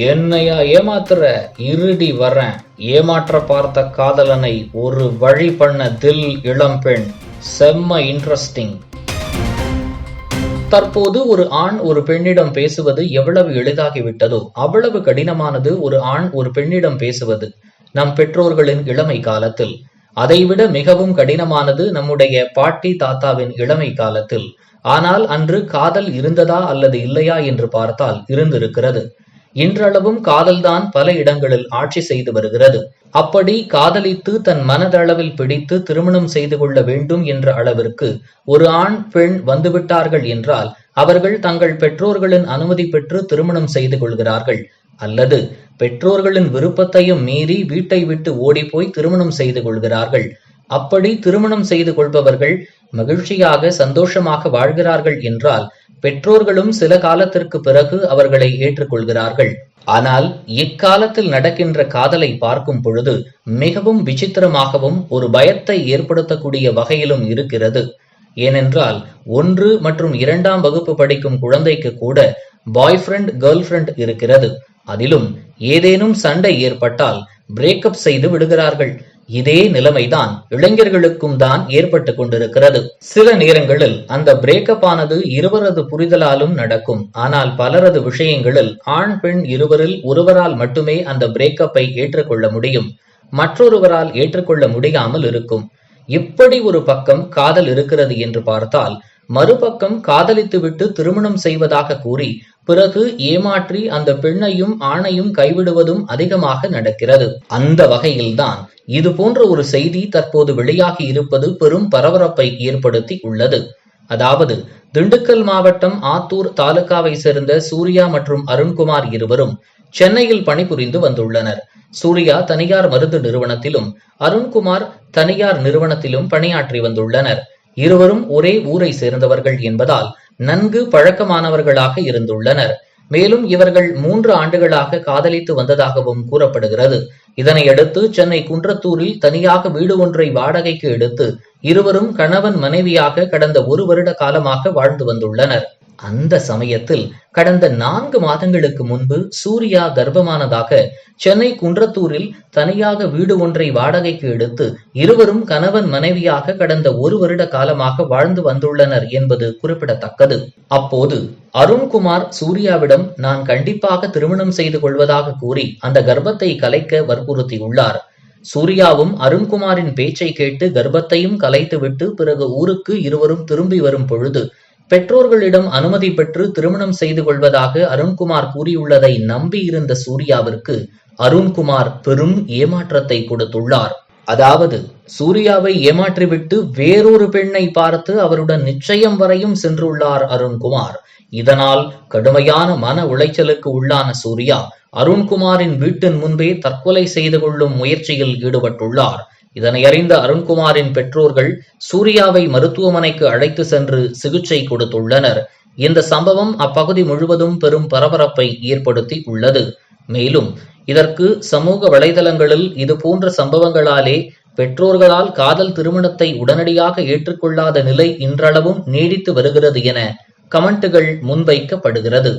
என்னையா ஏமாத்துற? இருடி வரேன். ஏமாற்ற பார்த்த காதலனை ஒரு வழி பண்ண தில் இளம்பெண். செம்ம இன்ட்ரெஸ்டிங். தற்போது ஒரு ஆண் ஒரு பெண்ணிடம் பேசுவது எவ்வளவு எளிதாகிவிட்டதோ அவ்வளவு கடினமானது ஒரு ஆண் ஒரு பெண்ணிடம் பேசுவது நம் பெற்றோர்களின் இளமை காலத்தில். அதைவிட மிகவும் கடினமானது நம்முடைய பாட்டி தாத்தாவின் இளமை காலத்தில். ஆனால் அன்று காதல் இருந்ததா அல்லது இல்லையா என்று பார்த்தால் இருந்திருக்கிறது. இன்றளவும் காதல்தான் பல இடங்களில் ஆட்சி செய்து வருகிறது. அப்படி காதலித்து தன் மனதளவில் பிடித்து திருமணம் செய்து கொள்ள வேண்டும் என்ற அளவிற்கு ஒரு ஆண் பெண் வந்துவிட்டார்கள் என்றால் அவர்கள் தங்கள் பெற்றோர்களின் அனுமதி பெற்று திருமணம் செய்து கொள்கிறார்கள். அல்லது பெற்றோர்களின் விருப்பத்தையும் மீறி வீட்டை விட்டு ஓடிப்போய் திருமணம் செய்து கொள்கிறார்கள். அப்படி திருமணம் செய்து கொள்பவர்கள் மகிழ்ச்சியாக சந்தோஷமாக வாழ்கிறார்கள் என்றால் பெற்றோர்களும் சில காலத்திற்கு பிறகு அவர்களை ஏற்றுக்கொள்கிறார்கள். ஆனால் இக்காலத்தில் நடக்கின்ற காதலை பார்க்கும் பொழுது மிகவும் விசித்திரமாகவும் ஒரு பயத்தை ஏற்படுத்தக்கூடிய வகையிலும் இருக்கிறது. ஏனென்றால் 1 மற்றும் 2ஆம் வகுப்பு படிக்கும் குழந்தைக்கு கூட பாய் ஃப்ரெண்ட் கேர்ள் ஃப்ரெண்ட் இருக்கிறது. அதிலும் ஏதேனும் சண்டை ஏற்பட்டால் பிரேக்கப் செய்து விடுகிறார்கள். இதே நிலைமைதான் இளைஞர்களுக்கும் தான் ஏற்பட்டு கொண்டிருக்கிறது. சில நேரங்களில் அந்த பிரேக்கப் ஆனது இருவரது புரிதலாலும் நடக்கும். ஆனால் பலரது விஷயங்களில் ஆண் பெண் இருவரில் ஒருவரால் மட்டுமே அந்த பிரேக்கப்பை ஏற்றுக்கொள்ள முடியும், மற்றொருவரால் ஏற்றுக்கொள்ள முடியாமல் இருக்கும். இப்படி ஒரு பக்கம் காதல் இருக்கிறது என்று பார்த்தால், மறுபக்கம் காதலித்துவிட்டு திருமணம் செய்வதாக கூறி பிறகு ஏமாற்றி அந்த பெண்ணையும் ஆணையும் கைவிடுவதும் அதிகமாக நடக்கிறது. அந்த வகையில்தான் இது போன்ற ஒரு செய்தி தற்போது வெளியாகி இருப்பது பெரும் பரபரப்பை ஏற்படுத்தி உள்ளது. அதாவது திண்டுக்கல் மாவட்டம் ஆத்தூர் தாலுகாவை சேர்ந்த சூர்யா மற்றும் அருண்குமார் இருவரும் சென்னையில் பணிபுரிந்து வந்துள்ளனர். சூர்யா தனியார் மருந்து நிறுவனத்திலும் அருண்குமார் தனியார் நிறுவனத்திலும் பணியாற்றி வந்துள்ளனர். இருவரும் ஒரே ஊரை சேர்ந்தவர்கள் என்பதால் நன்கு பழக்கமானவர்களாக இருந்துள்ளனர். மேலும் இவர்கள் 3 ஆண்டுகளாக காதலித்து வந்ததாகவும் கூறப்படுகிறது. இதனையடுத்து சென்னை குன்றத்தூரில் தனியாக வீடு ஒன்றை வாடகைக்கு எடுத்து இருவரும் கணவன் மனைவியாக கடந்த 1 வருட காலமாக வாழ்ந்து வந்துள்ளனர். அந்த சமயத்தில் கடந்த 4 மாதங்களுக்கு முன்பு சூர்யா கர்ப்பமானதாக சென்னை குன்றத்தூரில் தனியாக வீடு ஒன்றை வாடகைக்கு எடுத்து இருவரும் கணவன் மனைவியாக கடந்த 1 வருட காலமாக வாழ்ந்து வந்துள்ளனர் என்பது குறிப்பிடத்தக்கது. அப்போது அருண்குமார் சூர்யாவிடம் நான் கண்டிப்பாக திருமணம் செய்து கொள்வதாக கூறி அந்த கர்ப்பத்தை கலைக்க வற்புறுத்தியுள்ளார். சூர்யாவும் அருண்குமாரின் பேச்சை கேட்டு கர்ப்பத்தையும் கலைத்துவிட்டு பிறகு ஊருக்கு இருவரும் திரும்பி வரும் பொழுது பெற்றோர்களிடம் அனுமதி பெற்று திருமணம் செய்து கொள்வதாக அருண்குமார் கூறியுள்ளதை நம்பியிருந்த சூர்யாவிற்கு அருண்குமார் பெரும் ஏமாற்றத்தை கொடுத்துள்ளார். அதாவது சூர்யாவை ஏமாற்றிவிட்டு வேறொரு பெண்ணை பார்த்து அவருடன் நிச்சயம் வரையும் சென்றுள்ளார் அருண்குமார். இதனால் கடுமையான மன உளைச்சலுக்கு உள்ளான சூர்யா அருண்குமாரின் வீட்டின் முன்பே தற்கொலை செய்து கொள்ளும் முயற்சியில் ஈடுபட்டுள்ளார். இதனை அறிந்த அருண்குமாரின் பெற்றோர்கள் சூர்யாவை மருத்துவமனைக்கு அழைத்து சென்று சிகிச்சை கொடுத்துள்ளனர். இந்த சம்பவம் அப்பகுதி முழுவதும் பெரும் பரபரப்பை ஏற்படுத்தி உள்ளது. மேலும் இதற்கு சமூக வலைதளங்களில் இதுபோன்ற சம்பவங்களாலே பெற்றோர்களால் காதல் திருமணத்தை உடனடியாக ஏற்றுக்கொள்ளாத நிலை இன்றளவும் நீடித்து வருகிறது என கமெண்டுகள் முன்வைக்கப்படுகிறது.